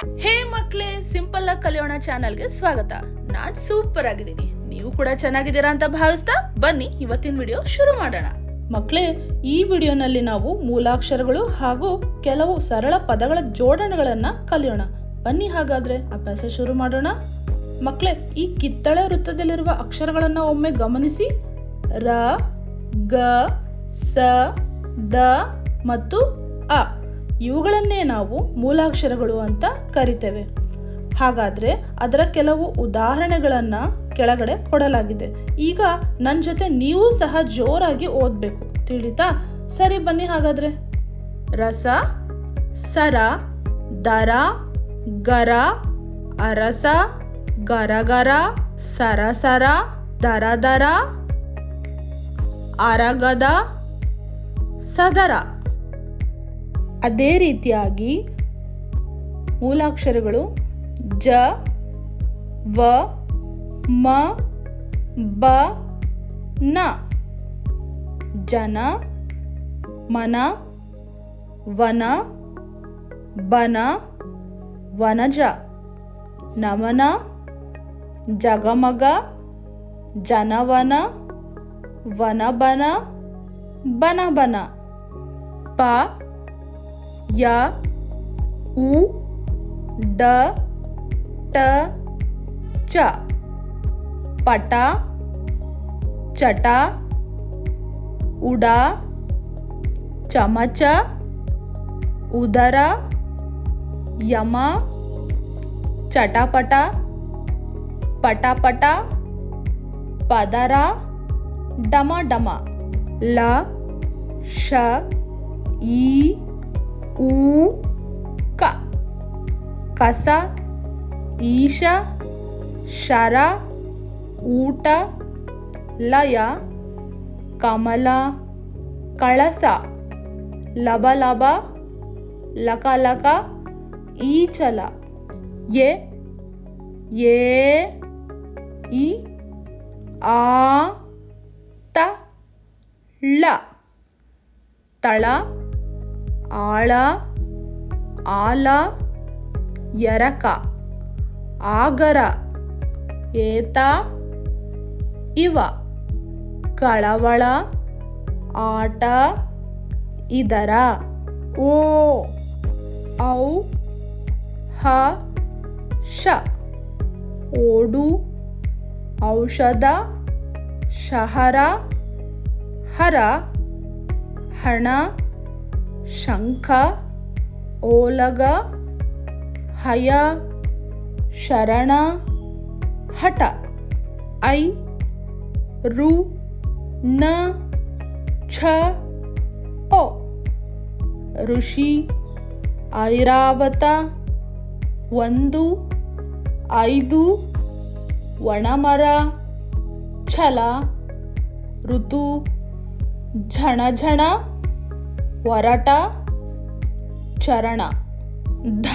ಹೇ ಮಕ್ಳೇ, simple ಆಗಿ ಕಲಿಯೋಣ ಚಾನಲ್ಗೆ ಸ್ವಾಗತ. ನಾನ್ ಸೂಪರ್ ಆಗಿದ್ದೀನಿ, ನೀವು ಕೂಡ ಚೆನ್ನಾಗಿದ್ದೀರಾ ಅಂತ ಭಾವಿಸ್ತಾ ಬನ್ನಿ ಇವತ್ತಿನ ವಿಡಿಯೋ ಶುರು ಮಾಡೋಣ. ಮಕ್ಳೇ, ಈ ವಿಡಿಯೋನಲ್ಲಿ ನಾವು ಮೂಲಾಕ್ಷರಗಳು ಹಾಗೂ ಕೆಲವು ಸರಳ ಪದಗಳ ಜೋಡಣೆಗಳನ್ನ ಕಲಿಯೋಣ. ಬನ್ನಿ ಹಾಗಾದ್ರೆ ಅಭ್ಯಾಸ ಶುರು ಮಾಡೋಣ. ಮಕ್ಳೇ, ಈ ಕಿತ್ತಳೆ ವೃತ್ತದಲ್ಲಿರುವ ಅಕ್ಷರಗಳನ್ನ ಒಮ್ಮೆ ಗಮನಿಸಿ. ರ, ಗ, ಸ, ದ ಮತ್ತು ಅ ಇವುಗಳನ್ನೇ ನಾವು ಮೂಲಾಕ್ಷರಗಳು ಅಂತ ಕರಿತೇವೆ. ಹಾಗಾದ್ರೆ ಅದರ ಕೆಲವು ಉದಾಹರಣೆಗಳನ್ನ ಕೆಳಗಡೆ ಕೊಡಲಾಗಿದೆ. ಈಗ ನನ್ನ ಜೊತೆ ನೀವು ಸಹ ಜೋರಾಗಿ ಓದ್ಬೇಕು, ತಿಳಿತಾ? ಸರಿ, ಬನ್ನಿ ಹಾಗಾದ್ರೆ. ರಸ, ಸರ, ದರ, ಗರ, ಅರಸ, ಗರಗರ, ಸರಸರ, ದರದರ, ಅರಗದ, ಸದರ. ಅದೇ ರೀತಿಯಾಗಿ ಮೂಲಾಕ್ಷರಗಳು ಜ, ವ, ಮ, ಬ, ನ. ಜನ, ಮನ, ವನ, ಬನ, ವನಜ. ನಮನ, ಜಗಮಗ, ಜನವನ, ವನಬನ, ಬನಬನ. ಪ, ಯ, ಉ, ಡ, ಟ, ಚ. ಪಟ, ಚಟ, ಉಡ, ಚಮಚ, ಉದರ, ಯಮ, ಚಟಪಟ, ಪಟಪಟ, ಪದರ, ಡಮ ಡಮ. ಲ, ಶ, ಈ, ಊ, ಕ. ಕಸ, ಈಶ, ಶರ, ಊಟ, ಲಯ, ಕಮಲ, ಕಳಸ. ಲಬಲಬ, ಲಕಲಕ, ಈಚಲ. ಎ, ಏ, ಇ, ಆ, ತ, ಳ. ತಳ, ಆಳ, ಆಲ, ಎರಕ. ಆಗರ, ಏತ, ಇವ. ಕಳವಳ, ಆಟ, ಇದರ. ಓ, ಔ, ಹ, ಶ. ಓಡು, ಔಷಧ, ಶಹರ, ಹರ. ಹಣ, ಶಂಖ, ಓಲಗ, ಹಯ, ಶರಣ, ಹಠ. ಐ, ರು, ನ, ಛ, ಓ. ಋಷಿ, ಐರಾವತ, ಒಂದು, ಐದು. ಒಣಮರ, ಛಲ, ಋತು, ಝಣಝಣ, ಒರಟ, ಚರಣ. ಧ,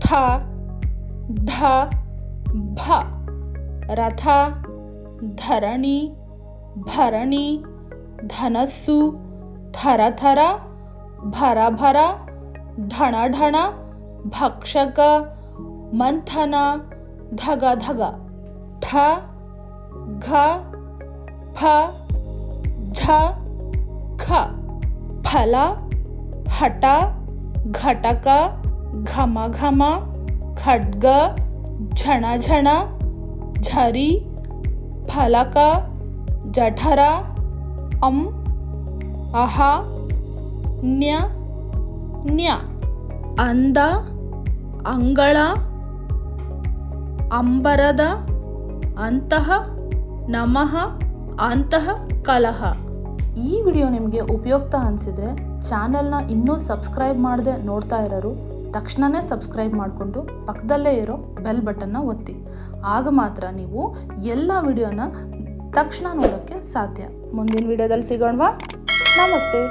ಥ, ಧ, ಭ. ರಥ, ಧರಣಿ, ಭರಣಿ, ಧನಸ್ಸು, ಥರಥರ, ಭರಭರ, ಢಣಢಣ, ಭಕ್ಷಕ, ಮಂಥನ, ಧಗಧಗ. ಠ, ಘ, ಫ, ಝ, ಖ. ಫಲ, ಹಠ, ಘಟಕ, ಘಮ ಘಮ, ಖಡ್ಗ, ಝಣ ಝಣ, ಝರಿ, ಫಲಕ, ಜಠರ. ಅಂ, ಅಹ, ನ್ಯ, ನ್ಯ. ಅಂದ, ಅಂಗಳ, ಅಂಬರದ, ಅಂತಃ, ನಮಃ, ಅಂತಃ ಕಲಹ. ಈ ವಿಡಿಯೋ ನಿಮಗೆ ಉಪಯುಕ್ತ ಅನಿಸಿದ್ರೆ ಚಾನಲ್ನ ಇನ್ನೂ ಸಬ್ಸ್ಕ್ರೈಬ್ ಮಾಡದೆ ನೋಡ್ತಾ ಇರೋರು ತಕ್ಷಣವೇ ಸಬ್ಸ್ಕ್ರೈಬ್ ಮಾಡಿಕೊಂಡು ಪಕ್ಕದಲ್ಲೇ ಇರೋ ಬೆಲ್ ಬಟನ್ನ ಒತ್ತಿ. ಆಗ ಮಾತ್ರ ನೀವು ಎಲ್ಲ ವಿಡಿಯೋನ ತಕ್ಷಣ ನೋಡೋಕ್ಕೆ ಸಾಧ್ಯ. ಮುಂದಿನ ವಿಡಿಯೋದಲ್ಲಿ ಸಿಗೋಣವಾ? ನಮಸ್ತೆ.